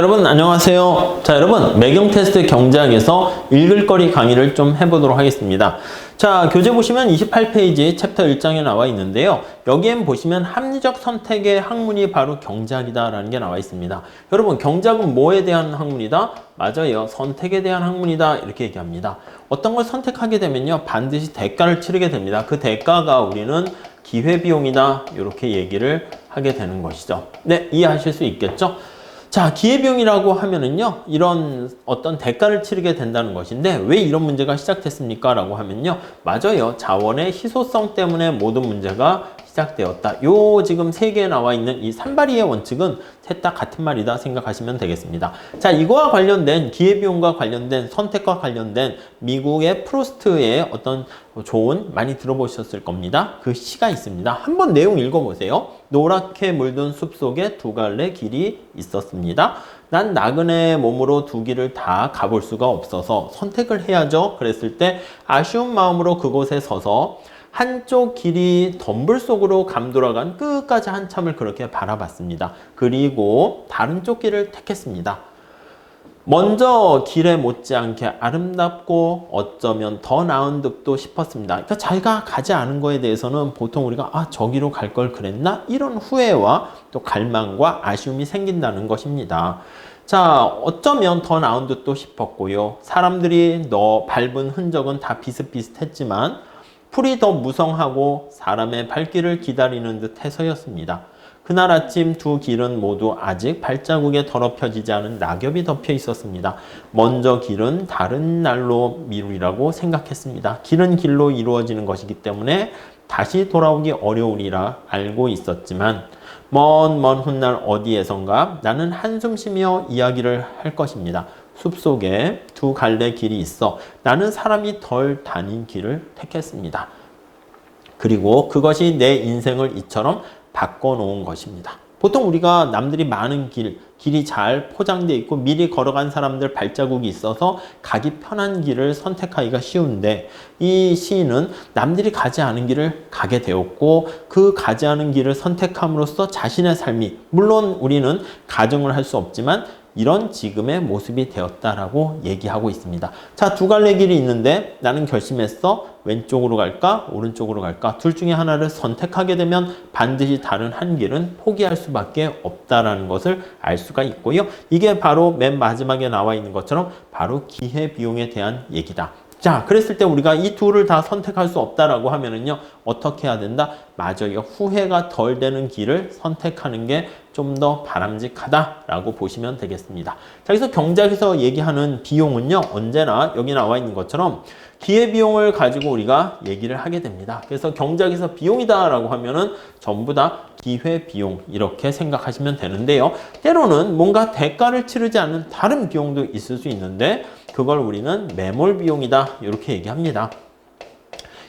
여러분 안녕하세요. 자, 여러분 매경 테스트 경제학에서 읽을 거리 강의를 좀 해보도록 하겠습니다. 자, 교재 보시면 28페이지 챕터 1장에 나와 있는데요. 여기엔 보시면 합리적 선택의 학문이 바로 경제학이다 라는 게 나와 있습니다. 여러분 경제학은 뭐에 대한 학문이다? 맞아요. 선택에 대한 학문이다 이렇게 얘기합니다. 어떤 걸 선택하게 되면요 반드시 대가를 치르게 됩니다. 그 대가가 우리는 기회비용이다 이렇게 얘기를 하게 되는 것이죠. 네, 이해하실 수 있겠죠? 자, 기회비용이라고 하면은요, 이런 어떤 대가를 치르게 된다는 것인데, 왜 이런 문제가 시작됐습니까? 라고 하면요, 맞아요. 자원의 희소성 때문에 모든 문제가 시작되었다. 요 지금 세 개에 나와 있는 이 산바리의 원칙은 셋 다 같은 말이다 생각하시면 되겠습니다. 자, 이거와 관련된 기회비용과 관련된 선택과 관련된 미국의 프로스트의 어떤 조언 많이 들어보셨을 겁니다. 그 시가 있습니다. 한번 내용 읽어보세요. 노랗게 물든 숲속에 두 갈래 길이 있었습니다. 난 나그네의 몸으로 두 길을 다 가볼 수가 없어서 선택을 해야죠. 그랬을 때 아쉬운 마음으로 그곳에 서서 한쪽 길이 덤불 속으로 감돌아간 끝까지 한참을 그렇게 바라봤습니다. 그리고 다른 쪽 길을 택했습니다. 먼저 길에 못지않게 아름답고 어쩌면 더 나은 듯도 싶었습니다. 그러니까 자기가 가지 않은 거에 대해서는 보통 우리가 저기로 갈 걸 그랬나? 이런 후회와 또 갈망과 아쉬움이 생긴다는 것입니다. 자, 어쩌면 더 나은 듯도 싶었고요. 사람들이 밟은 흔적은 다 비슷비슷했지만 풀이 더 무성하고 사람의 발길을 기다리는 듯 해서였습니다. 그날 아침 두 길은 모두 아직 발자국에 더럽혀지지 않은 낙엽이 덮여 있었습니다. 먼저 길은 다른 날로 미루리라고 생각했습니다. 길은 길로 이루어지는 것이기 때문에 다시 돌아오기 어려우리라 알고 있었지만 먼 훗날 어디에선가 나는 한숨 쉬며 이야기를 할 것입니다. 숲속에 두 갈래 길이 있어 나는 사람이 덜 다닌 길을 택했습니다. 그리고 그것이 내 인생을 이처럼 바꿔놓은 것입니다. 보통 우리가 남들이 많은 길이 잘 포장되어 있고 미리 걸어간 사람들 발자국이 있어서 가기 편한 길을 선택하기가 쉬운데 이 시인은 남들이 가지 않은 길을 가게 되었고 그 가지 않은 길을 선택함으로써 자신의 삶이 물론 우리는 가정을 할 수 없지만 이런 지금의 모습이 되었다라고 얘기하고 있습니다. 자, 두 갈래 길이 있는데 나는 결심했어. 왼쪽으로 갈까? 오른쪽으로 갈까? 둘 중에 하나를 선택하게 되면 반드시 다른 한 길은 포기할 수밖에 없다라는 것을 알 수가 있고요. 이게 바로 맨 마지막에 나와 있는 것처럼 바로 기회비용에 대한 얘기다. 자, 그랬을 때 우리가 이 둘을 다 선택할 수 없다라고 하면은요, 어떻게 해야 된다? 맞아요. 후회가 덜 되는 길을 선택하는 게 좀 더 바람직하다라고 보시면 되겠습니다. 자, 그래서 경제학에서 얘기하는 비용은요, 언제나 여기 나와 있는 것처럼 기회비용을 가지고 우리가 얘기를 하게 됩니다. 그래서 경제학에서 비용이다라고 하면은 전부 다 기회비용 이렇게 생각하시면 되는데요. 때로는 뭔가 대가를 치르지 않는 다른 비용도 있을 수 있는데 그걸 우리는 매몰 비용이다 이렇게 얘기합니다.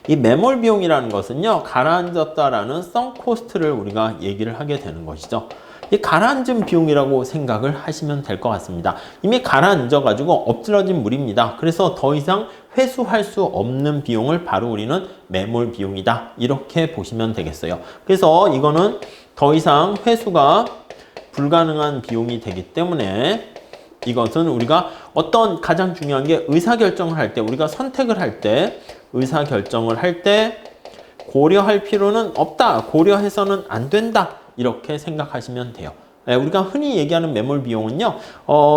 이 매몰 비용이라는 것은요, 가라앉았다라는 sunk cost를 우리가 얘기를 하게 되는 것이죠. 이 가라앉은 비용이라고 생각을 하시면 될 것 같습니다. 이미 가라앉아가지고 엎질러진 물입니다. 그래서 더 이상 회수할 수 없는 비용을 바로 우리는 매몰 비용이다. 이렇게 보시면 되겠어요. 그래서 이거는 더 이상 회수가 불가능한 비용이 되기 때문에 이것은 우리가 어떤 가장 중요한 게 의사결정을 할 때, 우리가 선택을 할 때, 의사결정을 할 때 고려할 필요는 없다. 고려해서는 안 된다. 이렇게 생각하시면 돼요. 우리가 흔히 얘기하는 매몰 비용은요,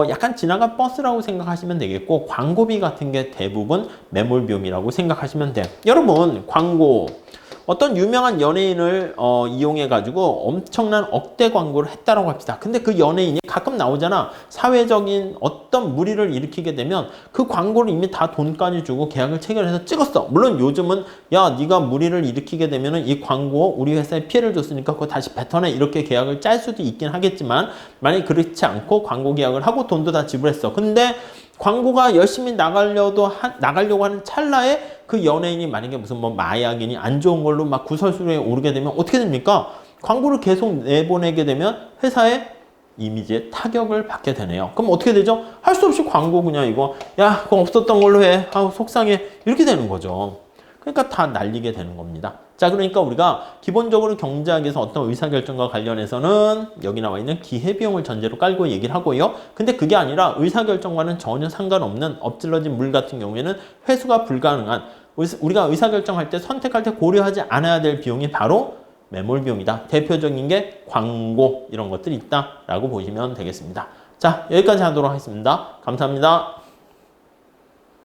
약간 지나간 버스라고 생각하시면 되겠고, 광고비 같은 게 대부분 매몰 비용이라고 생각하시면 돼요. 여러분, 광고. 어떤 유명한 연예인을 이용해가지고 엄청난 억대 광고를 했다라고 합시다. 근데 그 연예인이 가끔 나오잖아. 사회적인 어떤 무리를 일으키게 되면 그 광고를 이미 다 돈까지 주고 계약을 체결해서 찍었어. 물론 요즘은 야, 네가 무리를 일으키게 되면은 이 광고 우리 회사에 피해를 줬으니까 그거 다시 뱉어내 이렇게 계약을 짤 수도 있긴 하겠지만 만약에 그렇지 않고 광고 계약을 하고 돈도 다 지불했어. 근데 광고가 열심히 나가려고 하는 찰나에 그 연예인이 만약에 무슨 마약이니 안 좋은 걸로 막 구설수에 오르게 되면 어떻게 됩니까? 광고를 계속 내보내게 되면 회사의 이미지에 타격을 받게 되네요. 그럼 어떻게 되죠? 할 수 없이 광고 그냥 이거 야, 그거 없었던 걸로 해. 속상해. 이렇게 되는 거죠. 그러니까 다 날리게 되는 겁니다. 자, 그러니까 우리가 기본적으로 경제학에서 어떤 의사결정과 관련해서는 여기 나와 있는 기회비용을 전제로 깔고 얘기를 하고요. 근데 그게 아니라 의사결정과는 전혀 상관없는 엎질러진 물 같은 경우에는 회수가 불가능한 우리가 의사결정할 때 선택할 때 고려하지 않아야 될 비용이 바로 매몰 비용이다. 대표적인 게 광고 이런 것들이 있다라고 보시면 되겠습니다. 자, 여기까지 하도록 하겠습니다. 감사합니다.